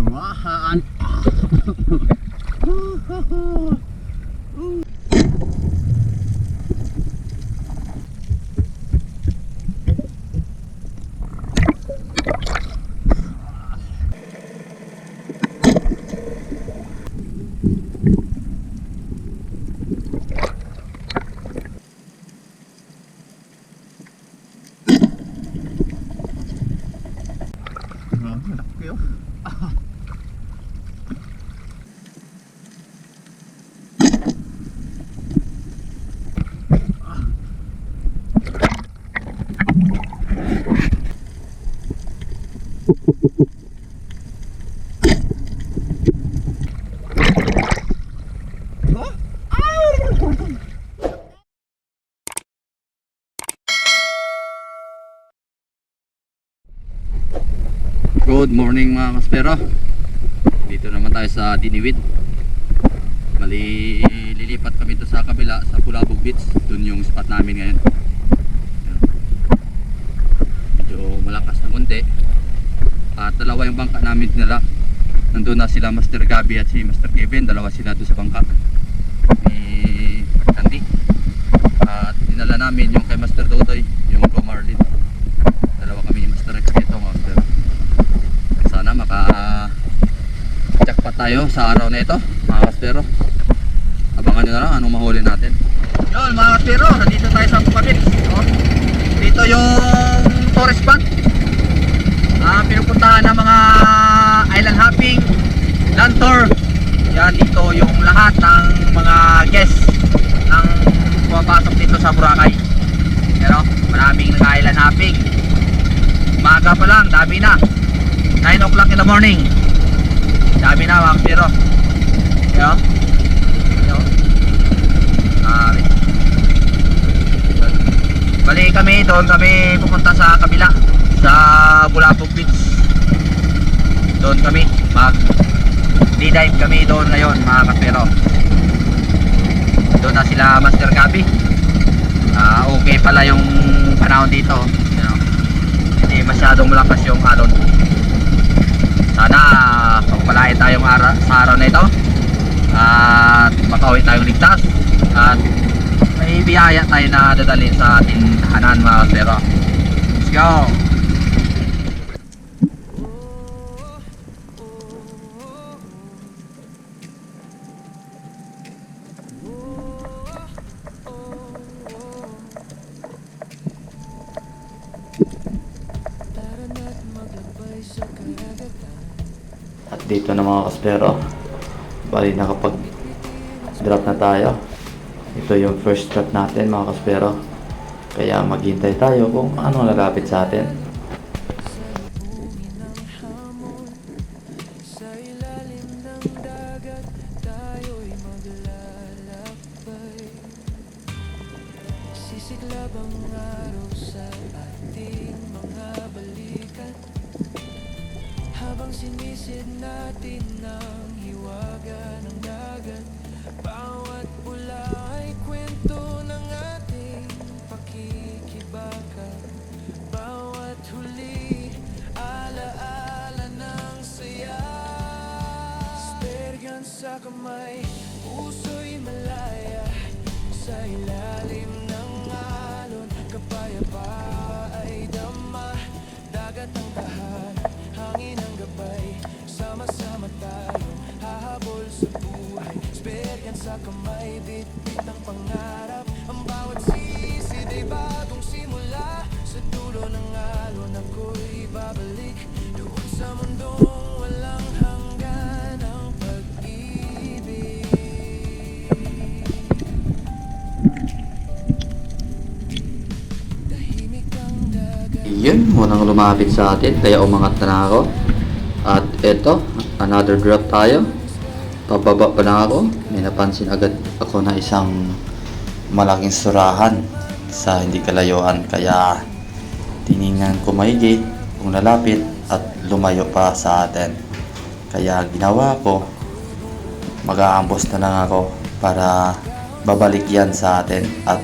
Wahan. Malaki oh. Good morning mga kaspero. Dito naman tayo sa Diniwid. Bali, lilipat kami to sa kabila, sa Pulabog Beach. Doon yung spot namin ngayon. Medyo malakas na konti. At dalawa yung bangka namin dinala. Nandun na sila Master Gabi at si Master Kevin. Dalawa sila doon sa bangka ni Candy. At dinala namin yung kay Master Dodoy, yung kay Marlin. Dalawa kami ni Master Rex dito mga kaspero. Sana maka-jackpot tayo sa araw na ito mga kaspero. Abangan nyo na lang anong mahuli natin. Yun mga kaspero, nandito tayo sa Pukabit. Dito yung tourist spot, pinupuntahan ng mga island hopping, land tour. Yan, dito yung lahat ng mga guests ng pumapasok dito sa Boracay. Pero maraming nag-island hopping. Umaga pa lang, dami na. 9 o'clock in the morning. Dami na mga kaspero. Yo. Yo. Bali kami, doon kami pupunta sa kabila, sa Bulabog Beach. Doon kami mag-dive kami doon ngayon mga kaspero. Doon na sila Master Gabi. Okay pala yung panahon dito. Hindi masyadong malakas yung alon. Sana pagpalain tayong sa araw na ito at makauwi tayong ligtas at may biyaya tayo na dadalhin sa ating tahanan mga kaspero. Let's go! At dito na mga kaspero, bali nakapag drop na tayo. Ito yung first drop natin mga kaspero, kaya maghintay tayo kung anong lalapit sa atin. Habang sinisid natin ang hiwaga ng dagat, bawat pula ay kwento ng ating pakikibaka. Bawat huli, alaala ng saya. Spergan sa kamay, puso'y malaya. Sa ilalim ng alon, kapayapa ay dama. Dagat ang tahan, hangin ang gabay, sama-sama tayo hahabol sa buhay. Spergan sa kamay, bit-bit ang pangarap. Ang bawat sisid ay bagong simula. Sa dulo ng alon ako'y babalik, doon sa mundong walang hanggan ang pag-ibig. Tahimik ang dagat. Yun, munang lumapit sa atin, kaya umangat na ako. At eto, another drop tayo. Pababa pa lang ako, may napansin agad ako na isang malaking surahan sa hindi kalayuan. Kaya tiningnan ko maigi kung lalapit at lumayo pa sa atin. Kaya ginawa ko, mag-aambos na lang ako para babalik yan sa atin at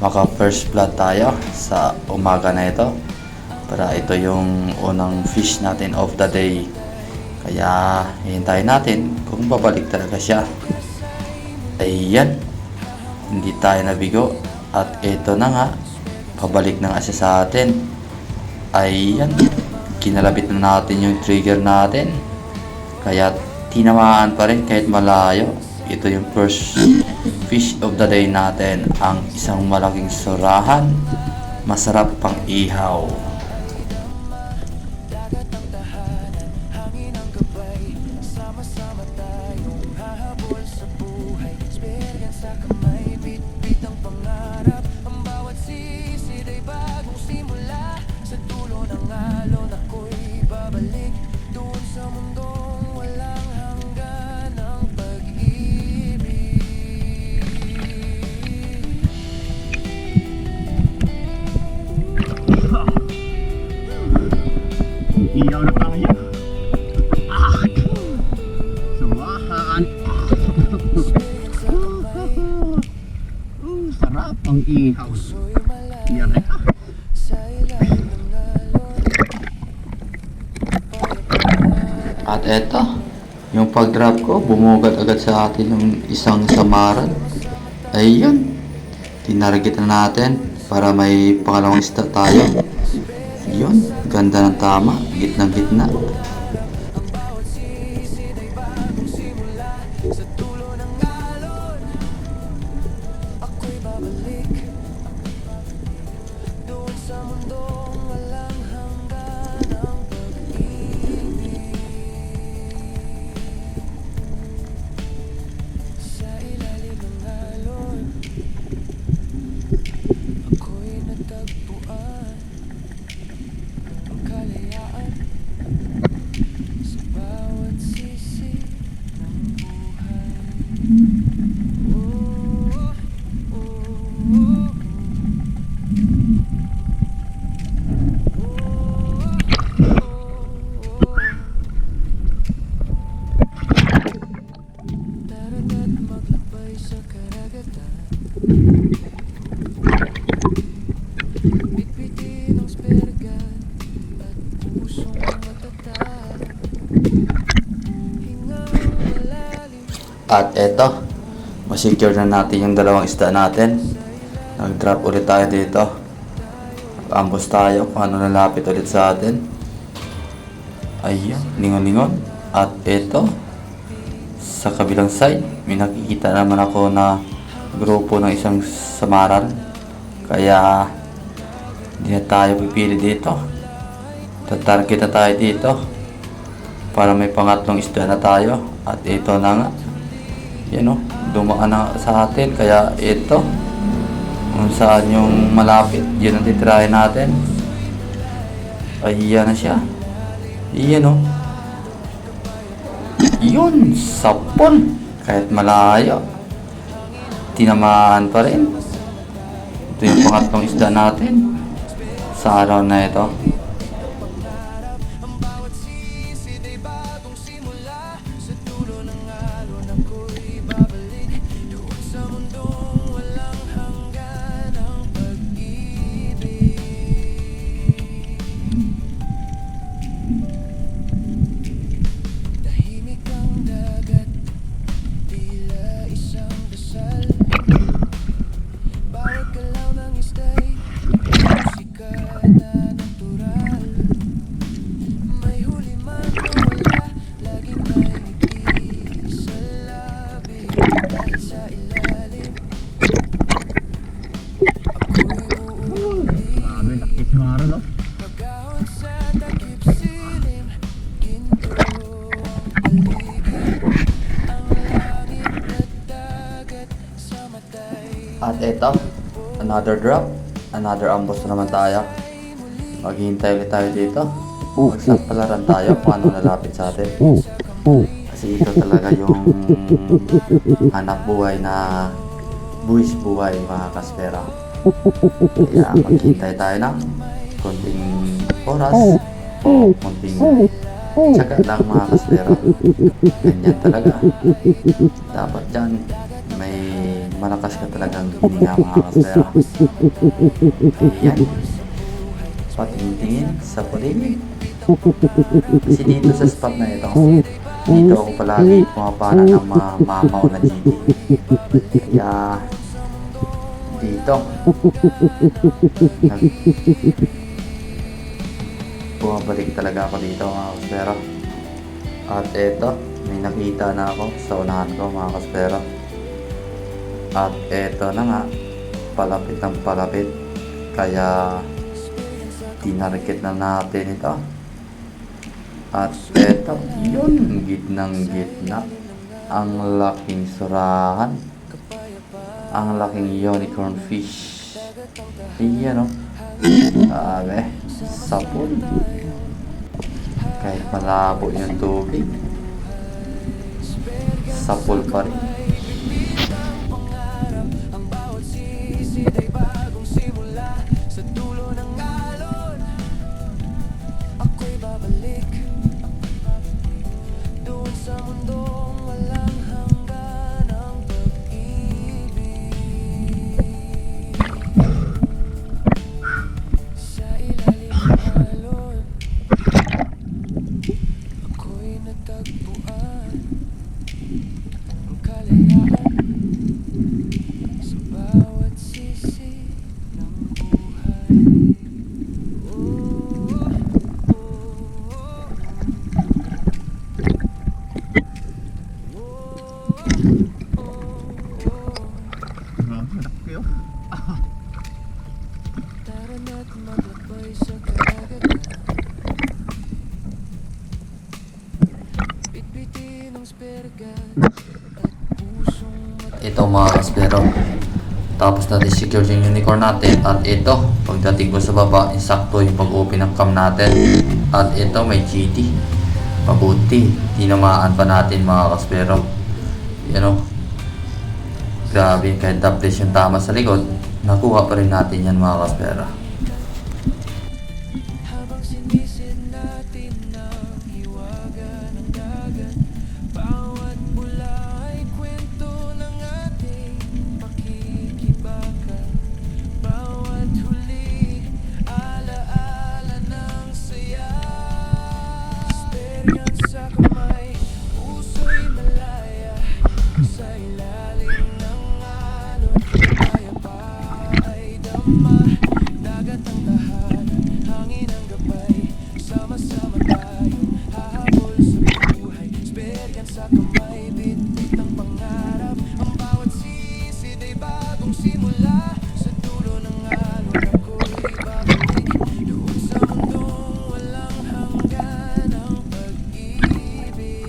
maka first blood tayo sa umaga na ito. Para ito yung unang fish natin of the day. Kaya hihintayin natin kung babalik talaga siya. Ayan, hindi tayo nabigo. At ito na nga, pabalik na nga siya sa atin. Ayan, kinalabit na natin yung trigger natin. Kaya tinamaan pa rin kahit malayo. Ito yung first fish of the day natin. Ang isang malaking surahan. Masarap pang ihaw. Dagat ang tahanan, hangin ang gabay, sama-sama tayong hahabol sa buhay. Experience sa kamay, bit-bit ang pangarap. Ang bawat sisid ay bagong simula. Sa dulo ng alon ako'y babalik doon sa mundong walang hanggan ng pag-ibig. Iyaw na tayo. Suwahan. Sarap ang ihaw. Ako'y malayo Yan. sa ilalim ng alon. At eto, yung pag-drop ko, bumugad agad sa atin yung isang samaran. Ayun, tinarget na natin para may pangalawang isda tayo. Yun, ganda ng tama, gitnang gitna. Ang bawat sisid ay bagong simula. Sa dulo ng alon ako'y babalik doon sa mundong walang hanggan ng pag-ibig. Sa ilalim ng alon ako'y natagpuan ang kalayaan sa bawat sisi ng buhay. Oh, oh, oh, Tara't maglakbay sa karagatan, bitbitin ang spergat at pusong matatag. Hingang malalim At eto, masecure na natin yung dalawang isda natin. Nag-drop ulit tayo dito. Nag-ambush tayo kung ano nalapit ulit sa atin. Ayun, lingon-lingon. At eto, sa kabilang side, may nakikita naman ako na grupo ng isang samaran. Kaya, hindi na tayo pipili dito. Tatarget na tayo dito. Para may pangatlong isda na tayo. At ito na nga. Yan o, dumaan na sa atin. Kaya ito, kung saan yung malapit, yun ang titirahin natin. Ayan na siya. Iyan o. Yun, sapon. Kahit malayo, tinamaan pa rin. Ito yung pangatlong isda natin sa araw na ito. ang bawat sisid ay bagong simula. Sa dulo ng alon ako'y babalik doon sa mundong walang hanggan ng pag-ibig. Tahimik ang dagat, tila isang dasal. Bawat galaw ng ista'y musika na natural. May huli man o wala, laging may ngiti sa labi. Dahil sa ilalim ako'y uulit. Grabe, nakismara no? Pag-ahon sa takip silim, ginto ang paligid. Ang langit at dagat sa matay. At eto, another drop, another ambush na naman tayo. Maghihintay ulit tayo dito. Magsapalaran tayo kung ano lalapit sa atin. Kasi ito talaga yung hanap buhay na buwis buhay mga kaspera. Kaya maghihintay tayo ng konting oras o konting tsaga lang mga kaspera. Ganyan talaga. Dapat dyan may malakas ka talagang hininga mga kaspera. Ayan. Patingin sa paligid. Kasi dito sa spot na ito, dito ako palagi pumapana ng mga mamaw na GT. Kaya dito bumabalik talaga ako dito mga kaspero. At eto, may nakita na ako sa unahan ko mga kaspero. At eto na nga, palapit ng palapit. Kaya tinarikit na natin ito. At eto, yun, gitnang gitna. Ang laking surahan. Ang laking unicorn fish. Iyan o. Sabi, sapol. Kahit malabo yung tubig, sapol pa rin. Ang bawat sisid ay bagong simula. Sa dulo ng alon, ako'y babalik doon sa mundong walang hanggan ang pag-ibig. Sa ilalim ng alon, ako'y natagpuan ang kalayaan sa bawat sisi ng buhay. Hanap kayo. Tara na't maglakbay sa karagatan. Bitbitin ang spergat at pusong Ito mga kaspero, tapos natin secure yung unicorn natin. At ito, pagdating ko sa baba, insakto yung pag-open ng cam natin. At ito, may GT. Mabuti, tinamaan pa natin mga kaspero. Yan o, grabe, kahit tapos yung tama sa likod, nakuha pa rin natin yan mga kaspero. habang sinisid natin ang hiwaga ng dagat. Bawat bula ay kwento ng ating pakikibaka. Bawat huli, alaala ng saya. Experience sa kamay, puso'y malaya. Sa ilalim ng alon, kaya pa ay dama. Dagat ang tahanan, hangin ang gabay. Sama-sama tayong hahabol sa buhay. Experience sa kamay, bitbit ng pangarap. Ang bawat sisid ay bagong simula. Sa dulo ng alon, ako'y babalik doon sa mundong walang hanggan ang pag-ibig.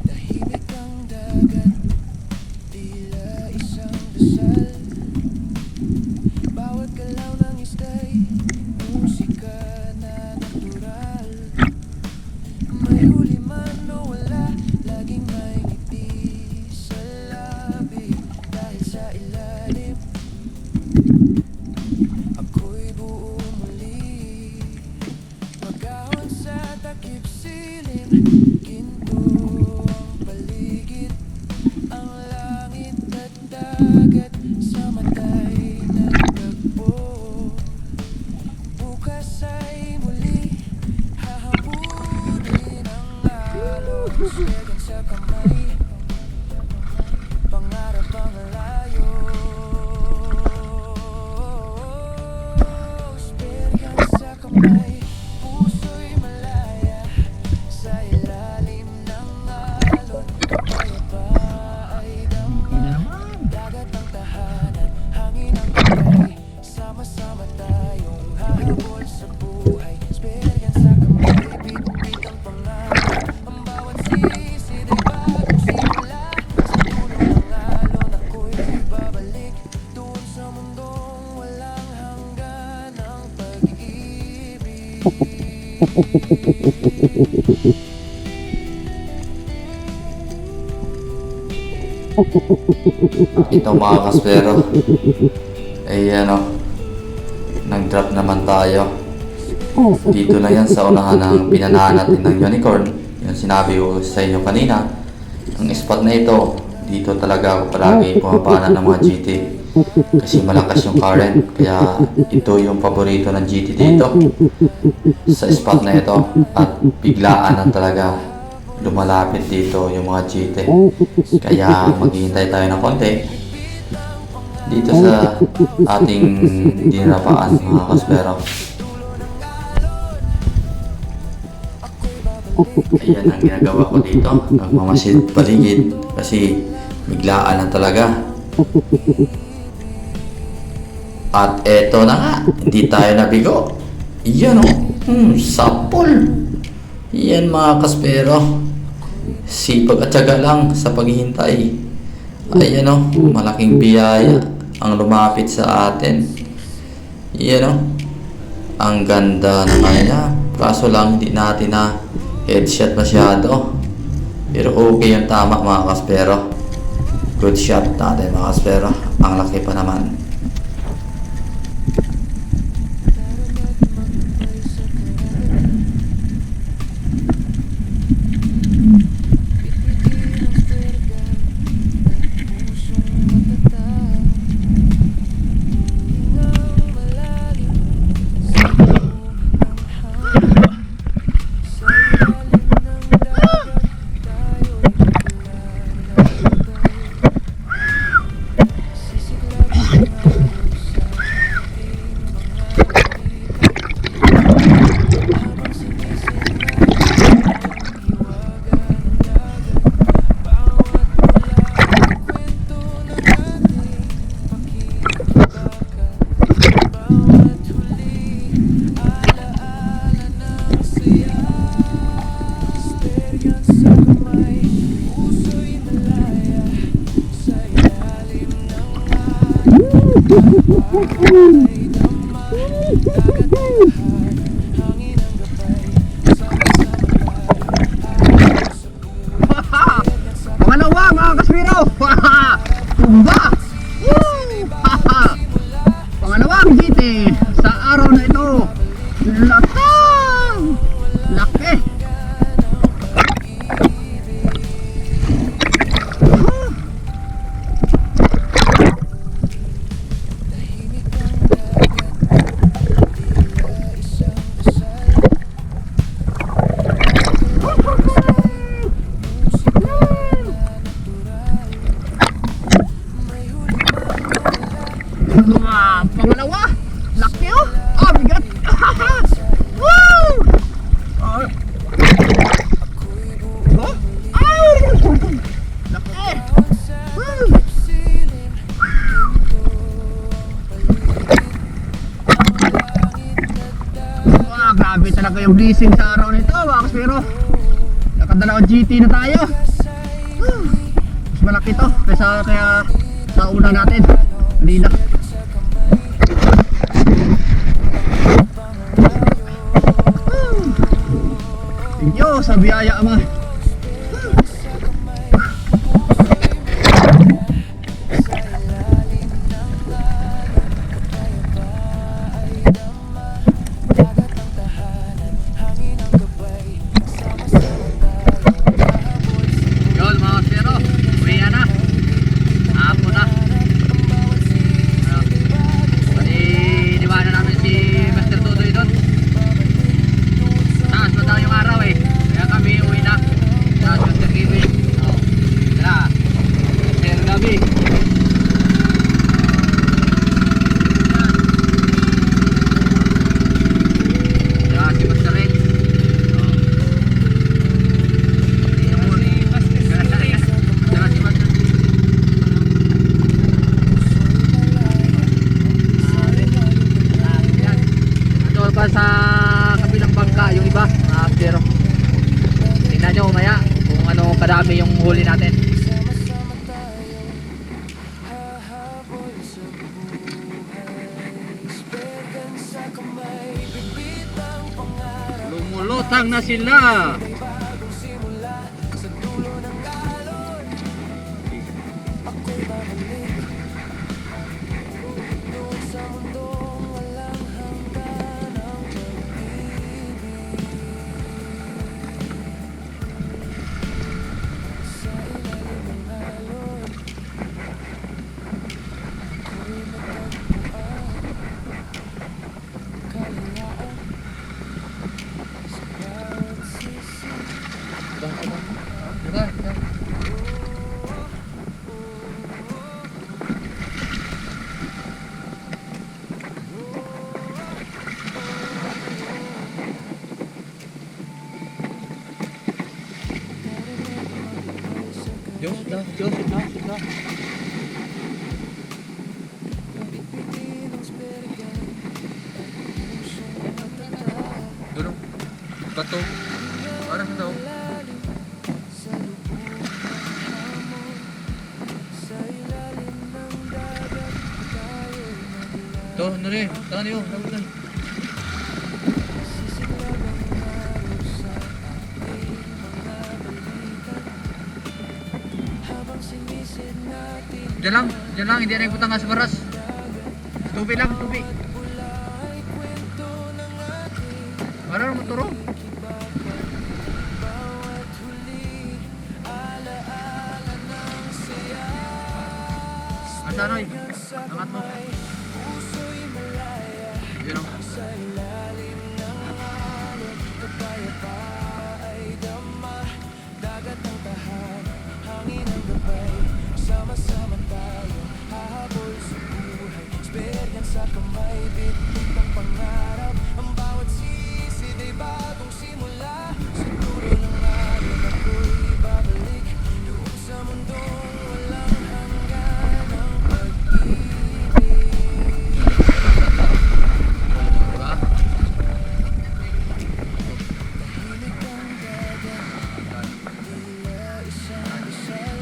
Tahimik ang dagat, tila isang dasal. Bawat galaw ng ista'y musika na natural. May huli man o wala, laging may ngiti sa labi. Dahil sa ilalim, ako'y buo muli. Magahon sa takip silim, ginto ang paligid. Ang langit at dagat sa matay nagtagpo. Bukas ay muli, hahabulin ang alon. Swegan sa kamay, pangarap ang layo. Experience sa kamay, puso'y malaya. Sa ilalim ng alon, kaya pa ay dama. Dagat ang tahanan, hangin ang gabay. Sama-sama tayong hahabol sa buhay. Experience sa kamay, bitbit ang pangarap. Ang bawat sisid ay bagong simula. Sa dulo ng alon, ako'y babalik doon sa mundong walang hanggan ang pag-ibig. Ito mga kaspero, ayan o, nag-drop naman tayo. Dito na yan sa unahan ng pinanahan natin ng unicorn. Yung sinabi ko sa inyo kanina, ang spot na ito, dito talaga ako palagi pumapana ng mga GT. Kasi malakas yung current. Kaya ito yung paborito ng GT dito sa spot na ito. At biglaan na talaga lumalapit dito yung mga GT. Kaya maghihintay tayo ng konti dito sa ating dinapaan mga kaspero. Ayan ang ginagawa ko dito. Nagmamasid paligid kasi biglaan na talaga. At eto na nga, hindi tayo nabigo. Yan o, sapol. Yan mga kaspero. Sipag at tiyaga lang sa paghihintay. Ayan o, malaking biyaya ang lumapit sa atin. Yan o, ang ganda naman niya. Kaso lang hindi natin na headshot masyado. Pero okay yung tama mga kaspero. Good shot natin mga kaspero. Ang laki pa naman. Pangalawa mga kaspero. Tumba. Pangalawang GT sa araw na ito. Lakang laki. Pangalawa, laki oh. Bigat. Woo! Oh. Oh. Laki. Woo! Grabe talaga yung blessing sa araw nito mga kaspero. Nakadalawang GT na tayo. Mas malaki to kaya sa una natin. Kanina. Thank you sa biyaya ama. Yun mga kaspero, uwi na. Hapon na. Iniwanan namin si Master Tutoy doon. Taas pa daw yung araw eh. Kaya kami uwi na. Sa Master Kiwi. Tara. Master Gabi. Tara si Master Red. Tara si Master pa sa kabilang bangka yung iba pero tingnan nyo umaya kung ano kadami yung huli natin. Lumulutang na sila. Yung, sila. Dulo. Bato. Parang sa daw. Ito, ano rin? Tangan niyo, nabutan. Diyan lang, hindi na iputang nga sa baras. Tubi lang, tubi. Para naman turo. Asanoy, angat mo. Yun o. Sama-sama tayo, hahabol sa buhay. Experience sa kamay, bitbit ang pangarap. Ang bawat sisid ay bagong simula. Sa dulo ng araw ako'y babalik doon sa mundong walang hanggan ng pag-ibig. Diba? Tahimik ang dagat, tila isang dasal.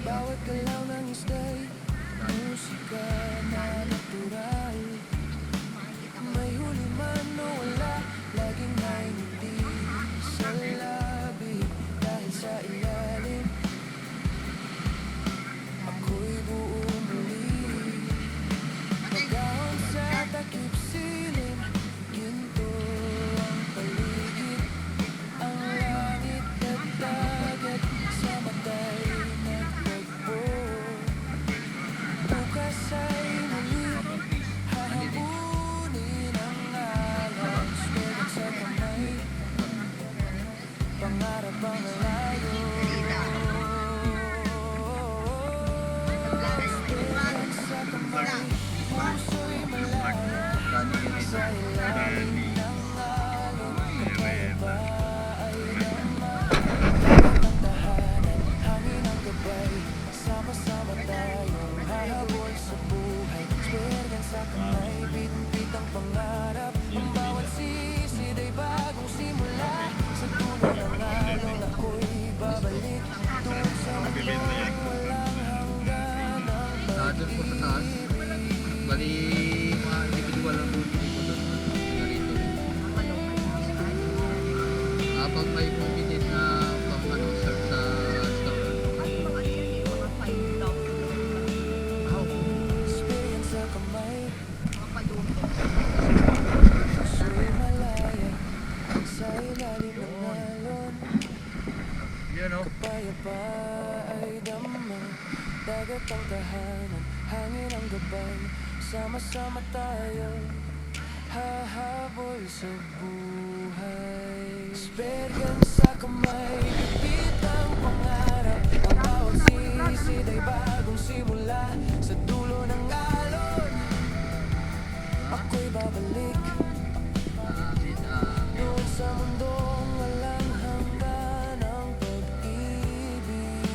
Bawat galaw ng istay, musika na natural. May huli man o wala, laging may ngiti sa labi. Dahil sa ilalim, ako'y buo muli. Pag-ahon sa takip silim, ginto ang paligid. Ang langit at dagat sa matay nagtagpo. Bukas ay muli, hahabunin ang alon. Spirit sa kamay, pangarap ang malayo. Spirit sa kamay, puso'y malaya. Sa ilalim ng alon, kapayapa ay dama. Ang tahanan, hangin ang gabay. Sama-sama tayo, hahabol sa buhay. Experience sa kamay, bitbit ang pangarap. Ang bawat sisid ay bagong simula. Sa dulo ng alon ako'y babalik doon sa mundong walang hanggan ng Doon po sa taas. Bali, mga individual ang bumili ko doon. Narito. Pag may bumili na pang serve sa store. experience sa kamay. Puso'y malaya sa ilalim ng alon. Yun o. Kapayapa ay dama, dagat ang tahanan, hangin ang gabay. Sama-sama tayo, hahabol sa buhay. Experience sa kamay, bitbit ang pangarap. Ang bawat sisid ay bagong simula. Sa dulo ng alon, ako'y babalik doon sa mundong walang hanggan ng pag-ibig.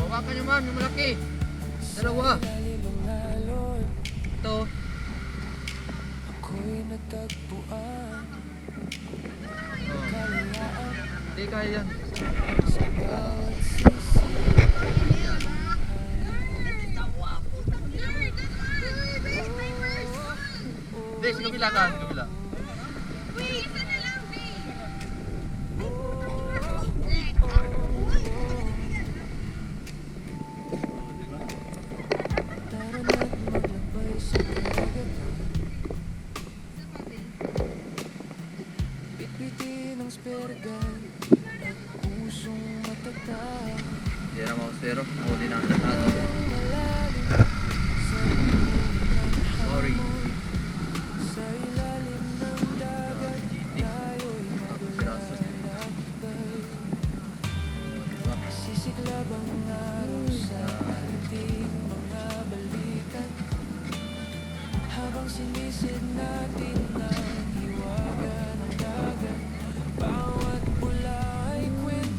Hawakan nyo ma'am, yung malaki. Dalawa. Ilalim ng alon, Ito. ako'y natagpuan. Oh. Kalayaan Hindi kaya yan. sa bawat sisi. Hindi, sa kabila ka. Sa kabila. Tara na't maglabay sa dagat. Bitbitin ang spergan at pusong matatag. Hindi na mouse pero. Huli na ang lahat. Malalim sa Sorry. sa ilalim ng dagat, tayo'y maglalakbay. Sisiklab ang araw sa ating mga balikat, habang sinisid natin ang hiwaga ng dagat. Bawat bula ay kwento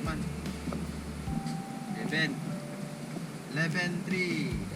man. 11. 11-3.